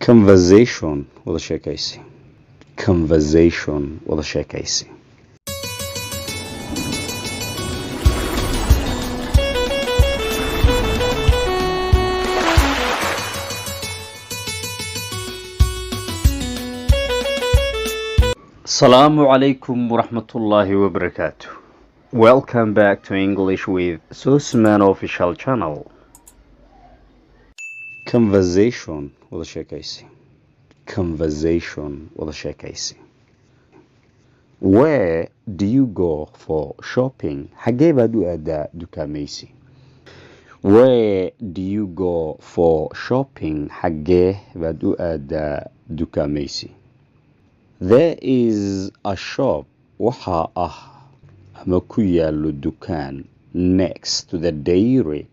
Conversation wada sheekaysi. Conversation wada sheekaysi. Assalamu alaikum wa rahmatullahi wa barakatuh. Welcome back to English with Susman official channel. Conversation wada sheekaysi. Conversation wada sheekaysi. Where do you go for shopping? Xagee baad u aadaa dukaamaysi? Where do you go for shopping? Xagee baad u aadaa dukaamaysi? There is a shop waxa ama ku yaalo dukaan next to the dairy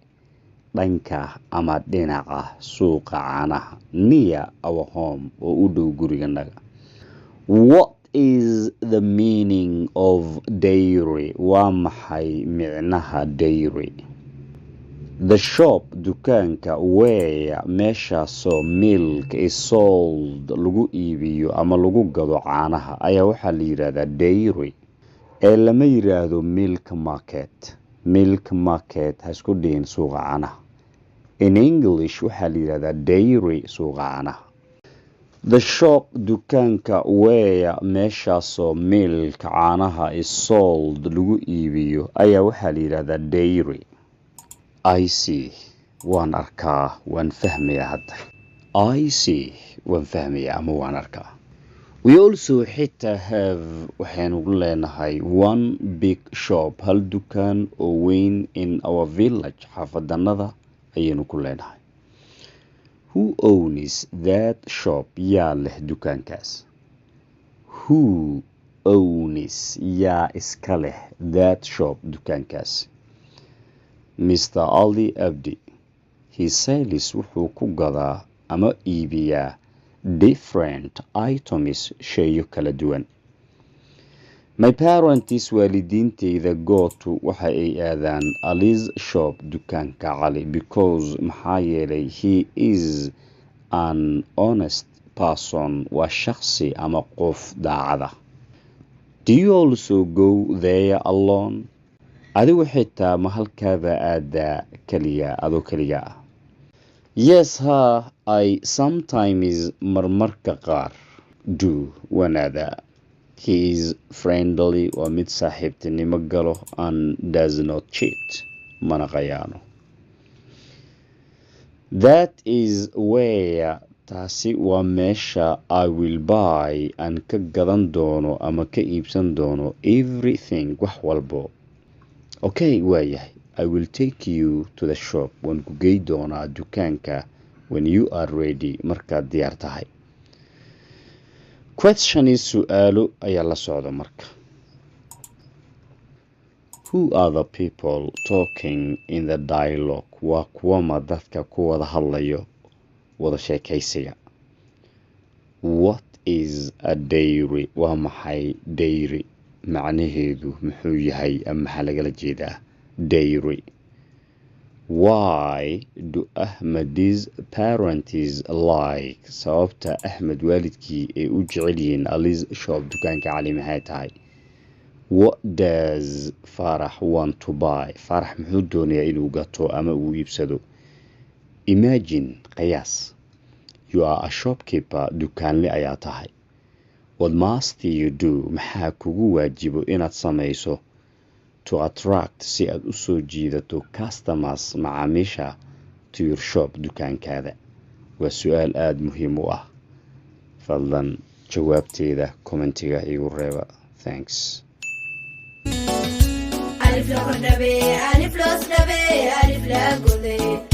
dhanka ama dhinaca suuqa caanaha near our home oo u dhow guriganaga. What is the meaning of dairy? Waa maxay micnaha dairy? The shop dukaanka where meeshaasoo milk is sold lagu iibiyo ama lagu gado caanaha ayaa waxaa la yidhaahdaa dairy ee lama yidhaahdo milk market. Milk market ha isku dhihin suuqa caanaha. In English waxaa la yidhaahdaa dairy suuqa caanaha. The shop dukaanka where meeshaasoo milk caanaha is sold lagu iibiyo ayaa waxaa la yidhaahdaa dairy. I see. Waan arkaa. Waan fahmayaa hadda. I see. Waan fahmayaa ama waan arkaa. We also xitaa have waxaynu leenahay one big shop, hal dukaan oo weyn in our village, xaafadanada ayaynu ku leenahay. Who owns that shop? Yaa leh dukaankaas. Who owns yaa iska leh that shop dukaankaas? Mr. Ali Abdi. He sells wuxuu ku gadaa ama iibiyaa different items shayo kala duwan. My parents waalidiintayda go to waxa ay aadaan Ali's shop dukaanka Ali because maxaa yeelay he is an honest person. Waa shakhsi ama qof daacada. Do you also go there alone? Adigu xitaa ma halkaaba aadaa kaliya adoo kaliya ah? Yes, I sometimes marmarka qaar do waan aadaa. He is friendly, waa mid saaxiibtinimo galo, and does not cheat, mana qayaano. That is where taasi waa meesha I will buy aan ka gadan doono ama ka iibsan doono everything wax walbo. Okay, waayahay. I will take you to the shop. Waan ku gey doonaa dukaanka when you are ready, markaad diyaar tahay. Question is su'aalo ayaa la socda marka. Who are the people talking in the dialogue? Waa kuwama dadka ku wada hadlayo wada sheekaysiga. What is a dairy? Waa maxay dairy? macnaheedu muxuu yahay ama maxaa lagala jeedaa dairy? Why do Ahmad's parents like? Sababta Ahmed waalidkii ay u jecel yihiin Ali's shop dukaanka cali maxay tahay? What does Farah want to buy? Farah muxuu doonayaa inuu gato ama uu iibsado? Imagine, qiyaas. You are a shopkeeper, dukaanle ayaa tahay. What must you do? Maxaa kugu waajibo inaad samayso to attract si aad u soo jiidato customers macaamiisha to your shop dukaankaada? Waa su'aal aad muhiim u ah. Fadlan jawaabteeda commentiga igu reeba. Thanks. Alif la kordhabe, alif loos dhabe, alif la goday.